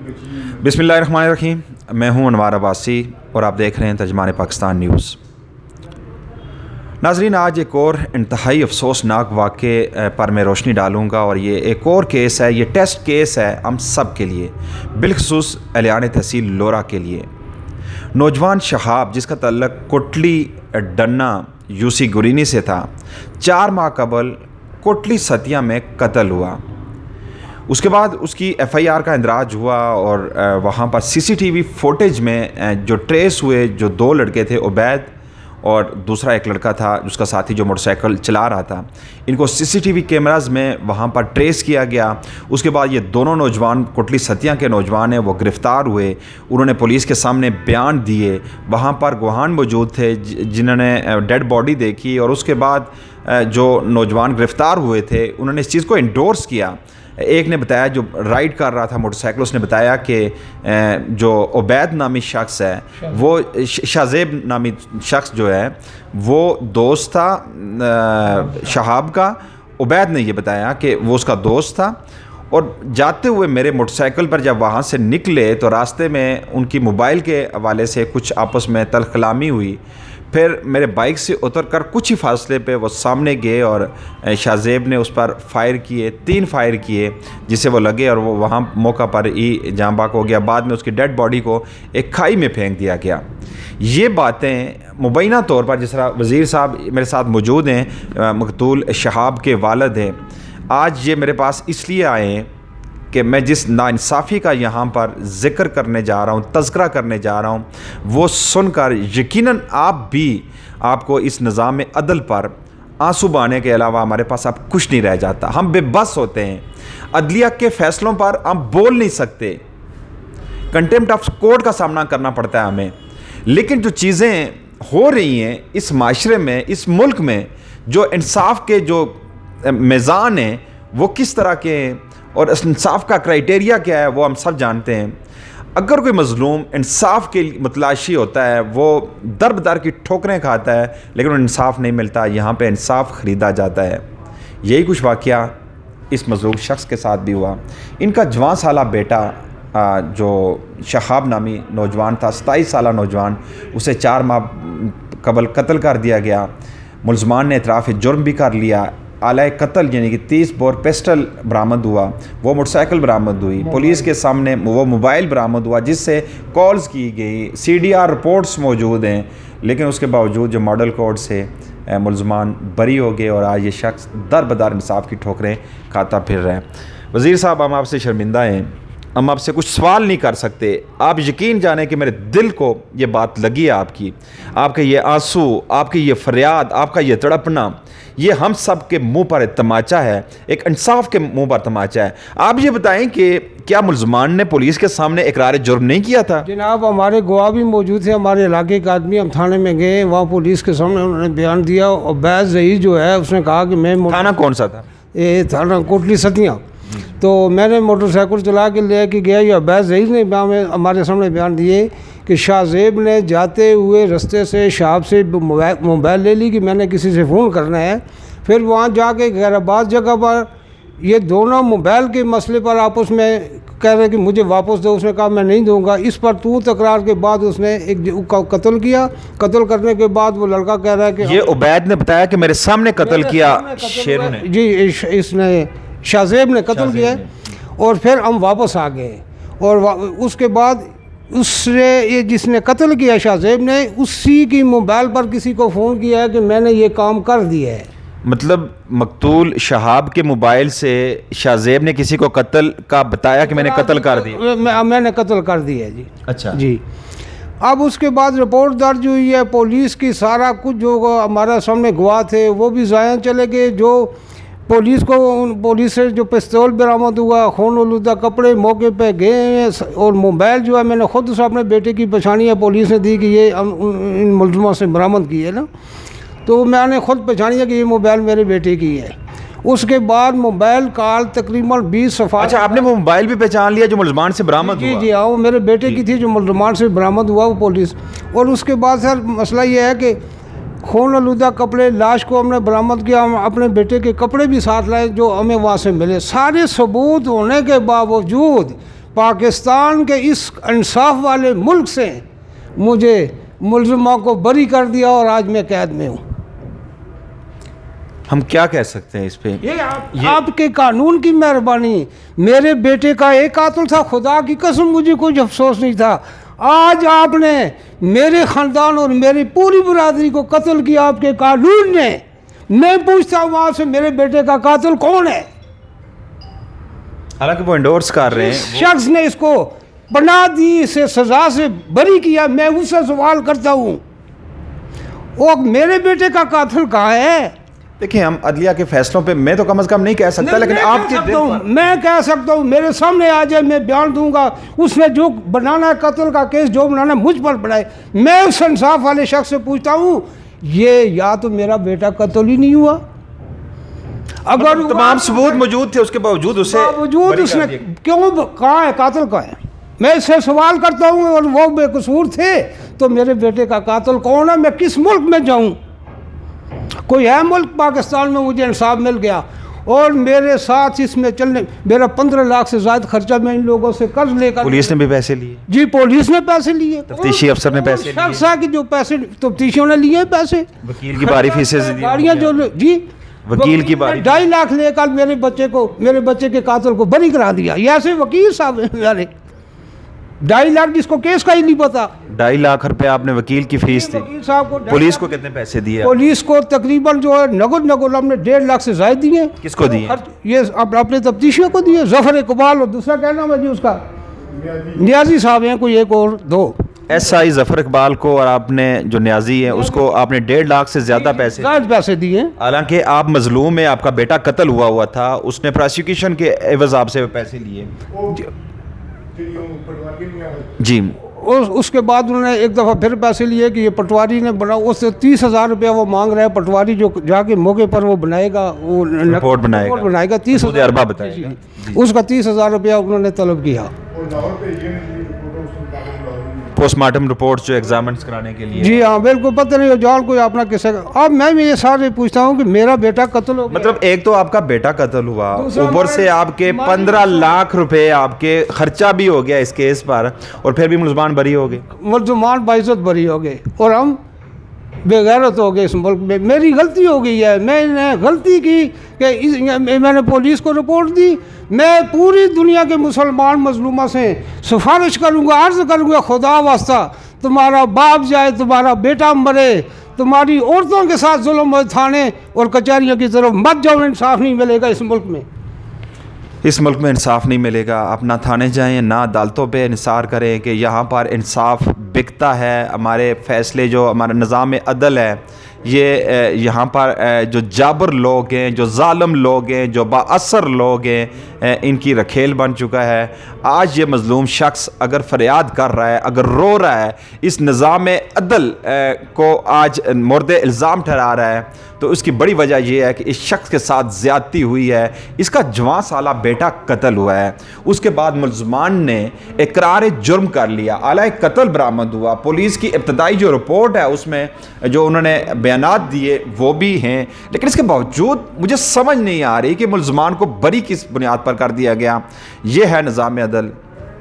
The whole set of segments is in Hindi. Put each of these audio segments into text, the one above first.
बिस्मिल्लाहिर्रहमानिर्रहीम। मैं हूं अनवार अब्बासी और आप देख रहे हैं तर्जुमान पाकिस्तान न्यूज़। नाज़रीन, आज एक और इंतहाई अफसोसनाक वाक़े पर मैं रोशनी डालूँगा और ये एक और केस है, ये टेस्ट केस है हम सब के लिए, बिलखुसूस एहलियान तहसील लोरा के लिए। नौजवान शहाब जिसका तल्लुक़ कोटली डन्ना यूसी गुरीनी से था, 4 माह कबल कोटली सतिया में कत्ल हुआ। उसके बाद उसकी एफआईआर का इंदराज हुआ और वहाँ पर सीसीटीवी फुटेज में जो ट्रेस हुए, जो 2 लड़के थे, उबैद और दूसरा एक लड़का था उसका साथी जो मोटरसाइकिल चला रहा था, इनको सीसीटीवी कैमरास में वहाँ पर ट्रेस किया गया। उसके बाद ये दोनों नौजवान कोटली सतिया के नौजवान हैं, वो गिरफ़्तार हुए। उन्होंने पुलिस के सामने बयान दिए। वहाँ पर गवाहान मौजूद थे जिन्होंने डेड बॉडी देखी और उसके बाद जो नौजवान गिरफ़्तार हुए थे उन्होंने इस चीज़ को इंडोर्स किया। एक ने बताया, जो राइड कर रहा था मोटरसाइकिल, उसने बताया कि जो उबैद नामी शख्स है, वो शाज़ेब नामी शख्स जो है वो दोस्त था शहाब का। उबैद ने ये बताया कि वो उसका दोस्त था और जाते हुए मेरे मोटरसाइकिल पर जब वहाँ से निकले तो रास्ते में उनकी मोबाइल के हवाले से कुछ आपस में तलखलामी हुई। फिर मेरे बाइक से उतर कर कुछ ही फासले पे वो सामने गए और शाज़ेब ने उस पर फायर किए, 3 फायर किए जिससे वो लगे और वो वहाँ मौका पर ही जाँ बाक हो गया। बाद में उसकी डेड बॉडी को एक खाई में फेंक दिया गया। ये बातें मुबैना तौर पर, जिस तरह वज़ीर साहब मेरे साथ मौजूद हैं, मकतूल शहाब के वालिद हैं, आज ये मेरे पास इसलिए आए हैं कि मैं जिस नाइंसाफ़ी का यहाँ पर ज़िक्र करने जा रहा हूँ, तज़किरा करने जा रहा हूँ, वो सुनकर यकीनन आपको इस निज़ाम अदल पर आंसू बहाने के अलावा हमारे पास अब कुछ नहीं रह जाता। हम बेबस होते हैं, अदलिया के फ़ैसलों पर हम बोल नहीं सकते, कंटेम्प्ट ऑफ कोर्ट का सामना करना पड़ता है हमें। लेकिन जो चीज़ें हो रही हैं इस माशरे में, इस मुल्क में, जो इंसाफ के जो मीज़ान हैं वो किस तरह के हैं और इंसाफ का क्राइटेरिया क्या है वो हम सब जानते हैं। अगर कोई मज़लूम इंसाफ के मुतलाशी होता है वो दर बदर की ठोकरें खाता है, लेकिन इंसाफ नहीं मिलता। यहाँ पे इंसाफ ख़रीदा जाता है। यही कुछ वाक़या इस मज़लूम शख्स के साथ भी हुआ। इनका जवान साला बेटा जो शहाब नामी नौजवान था, 27 साला नौजवान, उसे 4 माह कबल कत्ल कर दिया गया। मुलज़मान ने इतराफ़ जुर्म भी कर लिया। आला कत्ल यानी कि 30 बोर पिस्टल बरामद हुआ, वो मोटरसाइकिल बरामद हुई, पुलिस के सामने वो मोबाइल बरामद हुआ जिससे कॉल्स की गई, CDR रिपोर्ट्स मौजूद हैं। लेकिन उसके बावजूद जो मॉडल कोर्ट से मुलज़मान बरी हो गए और आज ये शख्स दर बदर इंसाफ की ठोकरें खाता फिर रहे हैं। वज़ीर साहब, हम आपसे शर्मिंदा हैं, हम आपसे कुछ सवाल नहीं कर सकते। आप यकीन जाने कि मेरे दिल को ये बात लगी है आपके ये आंसू, आपकी ये फरियाद, आपका ये तड़पना, ये हम सब के मुंह पर तमाचा है, एक इंसाफ के मुंह पर तमाचा है। आप ये बताएं कि क्या मुलज़मान ने पुलिस के सामने इकरार जुर्म नहीं किया था? जनाब, हमारे गवाह भी मौजूद थे, हमारे इलाके के आदमी। हम थाने में गए, वहाँ पुलिस के सामने उन्होंने बयान दिया और बैज रईस जो है उसने कहा कि मैं थाना कौन सा था? ये थाना कोटली सतिया। तो मैंने मोटरसाइकिल चला के ले के गया, या बैज रईस ने हमारे सामने बयान दिए कि शाहजेब ने जाते हुए रास्ते से शहाब से मोबाइल ले ली कि मैंने किसी से फ़ोन करना है। फिर वहाँ जाके गैराबाद जगह पर ये दोनों मोबाइल के मसले पर आपस में कह रहे कि मुझे वापस दो। उसने कहा मैं नहीं दूंगा। इस पर तू तकरार के बाद उसने एक का कत्ल किया। कत्ल करने के बाद वो लड़का कह रहा है कि ये उबैद ने बताया कि मेरे सामने कत्ल किया शेरों ने। जी, इसने शाहजेब ने कत्ल किया। और फिर हम वापस आ गए और उसके बाद उसने ये जिसने कत्ल किया शाहजेब ने, उसी की मोबाइल पर किसी को फ़ोन किया है कि मैंने ये काम कर दिया है। मतलब मकतूल शहाब के मोबाइल से शाहजेब ने किसी को कत्ल का बताया कि मैंने कत्ल कर दिया, मैंने कत्ल कर दिया जी। अच्छा जी। अब उसके बाद रिपोर्ट दर्ज हुई है पुलिस की, सारा कुछ जो हमारे सामने गवाह थे वो भी ज़ाया चले गए। जो पुलिस से जो पिस्तौल बरामद हुआ, खून आलूदा कपड़े मौके पे गए और मोबाइल जो है मैंने ख़ुद उसे अपने बेटे की पहचानी है, पुलिस ने दी कि ये इन मुलज़िमों से बरामद की है ना, तो मैंने ख़ुद पहचानी है कि ये मोबाइल मेरे बेटे की है। उसके बाद मोबाइल कॉल तकरीबन 20 सफ़ा। अच्छा, आपने वो मोबाइल भी पहचान लिया जो मुलज़मान से बरामद हुआ? जी हाँ, वो मेरे बेटे की थी जो मुलज़मान से बरामद हुआ वो पुलिस। और उसके बाद सर मसला ये है कि खून आलूदा कपड़े, लाश को हमने बरामद किया। हम अपने बेटे के कपड़े भी साथ लाए जो हमें वहाँ से मिले। सारे सबूत होने के बावजूद पाकिस्तान के इस इंसाफ वाले मुल्क से मुझे मुलजमों को बरी कर दिया और आज मैं कैद में हूँ। हम क्या कह सकते हैं इस पे? ये आपके कानून की मेहरबानी। मेरे बेटे का एक कातिल था, खुदा की कसम मुझे कुछ अफसोस नहीं था। आज आपने मेरे ख़ानदान और मेरी पूरी बरादरी को कत्ल किया आपके कानून ने। मैं पूछता हूँ वहाँ से मेरे बेटे का कातिल कौन है? हालांकि वो इंडोर्स कर रहे हैं। शख्स ने इसको बना दी, इसे सज़ा से बरी किया। मैं उससे सवाल करता हूँ वो मेरे बेटे का कातिल कहाँ है? देखिए, हम अदलिया के फैसलों पे मैं तो कम से कम नहीं कह सकता, लेकिन आपके दिल पर मैं कह सकता हूँ। मेरे सामने आ जाए, मैं बयान दूंगा। उसने जो बनाना है कत्ल का केस, जो बनाना है मुझ पर बनाए। मैं उस इंसाफ वाले शख्स से पूछता हूँ, ये या तो मेरा बेटा कत्ल ही नहीं हुआ, अगर तमाम सबूत मौजूद थे, उसके बावजूद उसने क्यों, कहाँ है कातिल, कहाँ है? मैं इससे सवाल करता हूँ, और वो बेकसूर थे तो मेरे बेटे का कातिल कौन है? मैं किस मुल्क में जाऊँ? कोई है मुल्क पाकिस्तान में मुझे इंसाफ मिल गया? और मेरे साथ इसमें चलने, मेरा 15 लाख से ज़्यादा खर्चा मैं इन लोगों से कर्ज लेकर। पुलिस ने भी पैसे लिए? जी, पुलिस ने पैसे लिए, तफ्तीशी अफसर ने पैसे लिए, शख्स है कि जो पैसे तफ्तीशियों ने लिए पैसे, वकील की बारी फीसें दी, गाड़ियाँ जो जी वकील की बारी 2.5 लाख लेकर मेरे बच्चे के कातिल को बरी करा दिया। ये ऐसे वकील साहब यारे 2.5 लाख, जिसको केस का ही नहीं पता। 2.5 लाख रुपए आपने वकील की फीस दी। वकील साहब को पुलिस को कितने पैसे दिए? पुलिस को तकरीबन जो है नगद हमने 1.5 लाख से ज्यादा दिए। किसको दिए? ये अपने तफ्तीशियों को दिए। जफर इकबाल और दूसरा क्या नाम है जी उसका, नियाजी साहब हैं, कोई एक और दो। SI जफर इकबाल को और आपने जो न्याजी है उसको आपने 1.5 लाख से ज्यादा पैसे दिए। हालांकि आप मजलूम में, आपका बेटा कत्ल हुआ था, उसने प्रोसिक्यूशन के एवज आपसे पैसे लिए जी। उसके बाद उन्होंने एक दफ़ा फिर पैसे लिए कि ये पटवारी ने बना, उससे 30,000 रुपया वो मांग रहा है। पटवारी जो जाके मौके पर वो बनाएगा, वो रिपोर्ट बनाएगा 30,000 बताएगा, उसका 30,000 रुपया उन्होंने तलब किया पोस्टमार्टम रिपोर्ट जो एग्जामिन्स कराने के लिए। जी हाँ, बिल्कुल। पता नहीं जान कोई अपना किसे। अब मैं ये सारे पूछता हूँ कि मेरा बेटा कत्ल हो गया। मतलब एक तो आपका बेटा कत्ल हुआ, ऊपर से आपके 15 लाख रुपए आपके खर्चा भी हो गया इस केस पर, और फिर भी मुलजमान बरी हो गए। मुलजमान बाइज्जत बरी हो गए और हम बेगैरत हो गए इस मुल्क में। मेरी गलती हो गई है, मैंने गलती की कि मैंने पुलिस को रिपोर्ट दी। मैं पूरी दुनिया के मुसलमान मजलूमा से सिफारिश करूँगा, अर्ज़ करूँगा, खुदा वास्ता तुम्हारा बाप जाए, तुम्हारा बेटा मरे, तुम्हारी औरतों के साथ जुल्म हो, थाने और कचहरियों की तरफ मत जाओ। इंसाफ नहीं मिलेगा इस मुल्क में। इस मुल्क में इंसाफ नहीं मिलेगा। अपना थाने जाएं, ना अदालतों पे इंसार करें कि यहाँ पर इंसाफ बिकता है। हमारे फ़ैसले, जो हमारा निज़ाम अदल है, ये यहाँ पर जो जाबर लोग हैं, जो जालिम लोग हैं, जो बाअसर लोग हैं, इनकी रखेल बन चुका है। आज ये मज़लूम शख्स अगर फरियाद कर रहा है, अगर रो रहा है, इस निज़ाम अदल को आज मुर्द इल्ज़ाम ठहरा रहा है, तो उसकी बड़ी वजह यह है कि इस शख्स के साथ ज़्यादती हुई है। इसका जवान साला बेटा कत्ल हुआ है। उसके बाद मुलजमान ने इकरार जुर्म कर लिया, आला कत्ल बरामद हुआ। पुलिस की इब्तदाई जो रिपोर्ट है उसमें जो उन्होंने बयानात दिए वो भी हैं, लेकिन इसके बावजूद मुझे समझ नहीं आ रही कि मुलजमान को बरी किस बुनियाद पर कर दिया गया। ये है निज़ाम अदल।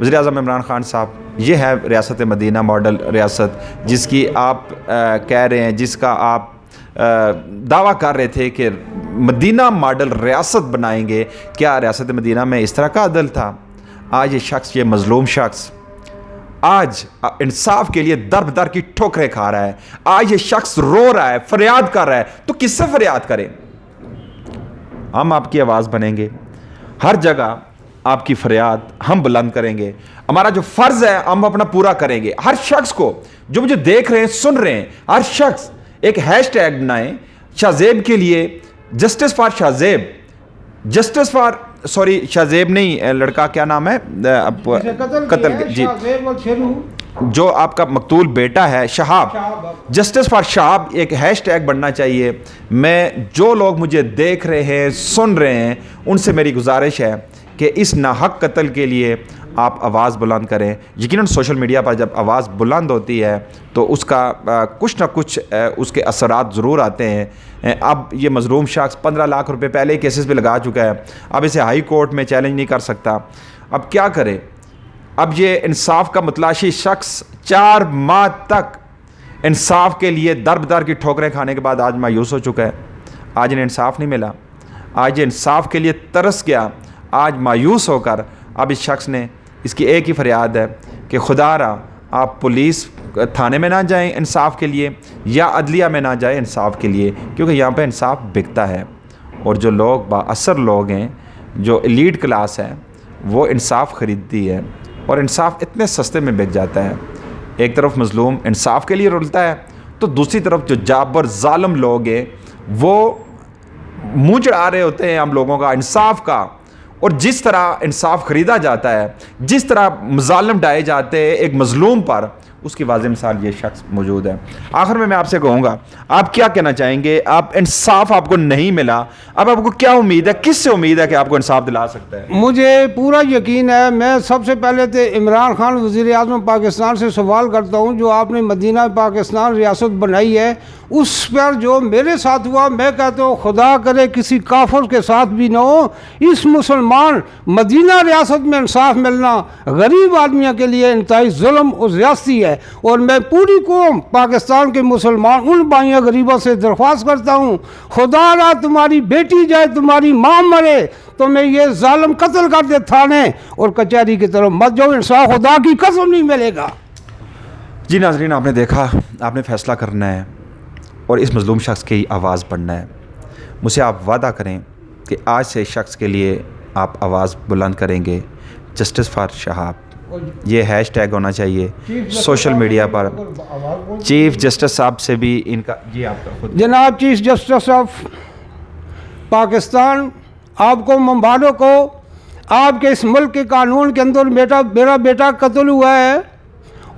वज़ीर आज़म इमरान खान साहब, ये है रियासत मदीना मॉडल रियासत, जिसकी आप कह रहे हैं, जिसका आप दावा कर रहे थे कि मदीना मॉडल रियासत बनाएंगे। क्या रियासत मदीना में इस तरह का अदल था? आज ये शख्स, ये मजलूम शख्स आज इंसाफ के लिए दर बदर की ठोकरें खा रहा है। आज ये शख्स रो रहा है, फरियाद कर रहा है, तो किससे फरियाद करें? हम आपकी आवाज़ बनेंगे, हर जगह आपकी फरियाद हम बुलंद करेंगे। हमारा जो फ़र्ज़ है हम अपना पूरा करेंगे। हर शख्स को, जो मुझे देख रहे हैं, सुन रहे हैं, हर शख्स एक हैशटैग बनाएं शाहजेब के लिए, justice for Shahzeb, justice for, sorry Shahzeb नहीं, लड़का क्या नाम है कत्ल जी, जो आपका मकतूल बेटा है शहाब, जस्टिस फॉर शहाब एक हैशटैग बनना चाहिए। मैं, जो लोग मुझे देख रहे हैं, सुन रहे हैं, उनसे मेरी गुजारिश है कि इस नाहक कत्ल के लिए आप आवाज़ बुलंद करें। यकीनन सोशल मीडिया पर जब आवाज़ बुलंद होती है तो उसका कुछ ना कुछ उसके असरात ज़रूर आते हैं। अब ये मज़लूम शख्स 15 लाख रुपए पहले केसेस पे लगा चुका है, अब इसे हाई कोर्ट में चैलेंज नहीं कर सकता। अब क्या करे? अब ये इंसाफ का मुतलाशी शख्स 4 माह तक इंसाफ के लिए दर बदर की ठोकरें खाने के बाद आज मायूस हो चुका है। आज इन्हें इंसाफ नहीं मिला, आज ये इंसाफ के लिए तरस गया। आज मायूस होकर अब इस शख्स ने, इसकी एक ही फरियाद है कि खुदारा आप पुलिस थाने में ना जाएं इंसाफ के लिए, या अदलिया में ना जाएं इंसाफ के लिए, क्योंकि यहाँ पे इंसाफ बिकता है। और जो लोग बाअसर लोग हैं, जो एलीट क्लास है, वो इंसाफ ख़रीदती है और इंसाफ इतने सस्ते में बिक जाता है। एक तरफ मज़लूम इंसाफ के लिए रुलता है, तो दूसरी तरफ जो जाबर ज़ालिम लोग हैं वो मुँह चढ़ा रहे होते हैं हम लोगों का इंसाफ का। और जिस तरह इंसाफ ख़रीदा जाता है, जिस तरह मज़ालिम डाए जाते हैं एक मज़लूम पर, उसकी वाज़ेह मिसाल ये शख्स मौजूद है। आखिर में मैं आपसे कहूँगा, आप क्या कहना चाहेंगे? आप इंसाफ आपको नहीं मिला, अब आपको क्या उम्मीद है, किससे उम्मीद है कि आपको इंसाफ दिला सकता है? मुझे पूरा यकीन है। मैं सबसे पहले तो इमरान खान वज़ीर आज़म पाकिस्तान से सवाल करता हूँ, जो आपने मदीना पाकिस्तान रियासत बनाई है, उस पर जो मेरे साथ हुआ, मैं कहता हूँ खुदा करे किसी काफिर के साथ भी ना हो। इस मुसलमान मदीना रियासत में इंसाफ मिलना गरीब आदमियों के लिए इंतहाई जुल्म और ज़्यादती है। और मैं पूरी कौम पाकिस्तान के मुसलमान उन भाइयों गरीबों से दरख्वास्त करता हूँ, खुदा रहा तुम्हारी बेटी जाए, तुम्हारी माँ मरे, तो मैं ये जालिम कत्ल कर दे थाने और कचहरी की तरफ मत जाओ, इंसाफ खुदा की कसम नहीं मिलेगा। जी नाज़रीन, आपने देखा, आपने फ़ैसला करना है और इस मज़लूम शख्स की आवाज़ बनना है। मुझसे आप वादा करें कि आज से इस शख्स के लिए आप आवाज़ बुलंद करेंगे। जस्टिस फॉर शहाब, ये हैशटैग होना चाहिए सोशल मीडिया पर। चीफ जस्टिस साहब से भी इनका, जी आपका खुद। जनाब चीफ जस्टिस ऑफ पाकिस्तान, आपको मुबारक हो। आपके इस मुल्क के कानून के अंदर मेरा बेटा कत्ल हुआ है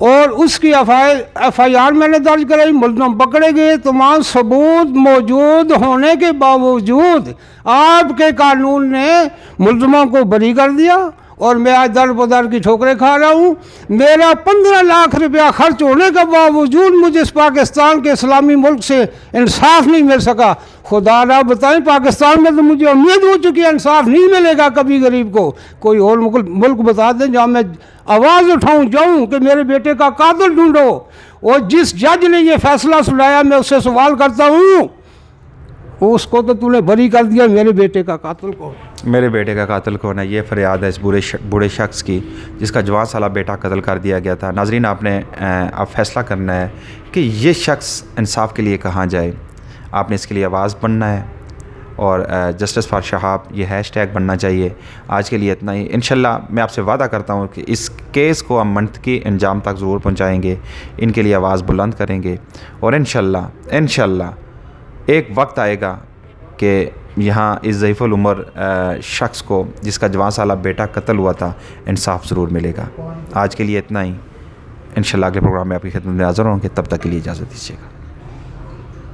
और उसकी FIR मैंने दर्ज कराई, मुलज़िम पकड़े गए। तमाम सबूत मौजूद होने के बावजूद आपके कानून ने मुलज़िमों को बरी कर दिया और मैं आज दर बदर की ठोकरें खा रहा हूँ। मेरा 15 लाख रुपया खर्च होने के बावजूद मुझे इस पाकिस्तान के इस्लामी मुल्क से इंसाफ नहीं मिल सका। खुदा ना बताएं, पाकिस्तान में तो मुझे उम्मीद हो चुकी है इंसाफ नहीं मिलेगा कभी गरीब को। कोई और मुल्क बता दें जहाँ मैं आवाज़ उठाऊँ जाऊँ कि मेरे बेटे का कातिल ढूंढो। और जिस जज ने ये फैसला सुनाया, मैं उससे सवाल करता हूँ, उसको तो तूने बरी कर दिया, मेरे बेटे का कातिल को। मेरे बेटे का कातिल कौन है, ये फरियाद है इस बूढ़े शख्स की जिसका जवान साला बेटा कत्ल कर दिया गया था। नाजरीन, आपने अब फैसला करना है कि ये शख्स इंसाफ के लिए कहाँ जाए। आपने इसके लिए आवाज़ बनना है और जस्टिस फॉर शहाब ये हैशटैग बनना चाहिए। आज के लिए इतना ही। इंशाल्लाह मैं आपसे वादा करता हूँ कि इस केस को हम मंतकी अंजाम तक ज़रूर पहुँचाएँगे, इनके लिए आवाज़ बुलंद करेंगे और इंशाल्लाह एक वक्त आएगा कि यहाँ इस ज़ईफ़ुल उमर शख्स को जिसका जवान साला बेटा कत्ल हुआ था इंसाफ ज़रूर मिलेगा। आज के लिए इतना ही। इंशाल्लाह अगले प्रोग्राम में आपकी खिदमत में हाज़िर होंगे, तब तक के लिए इजाज़त दीजिएगा।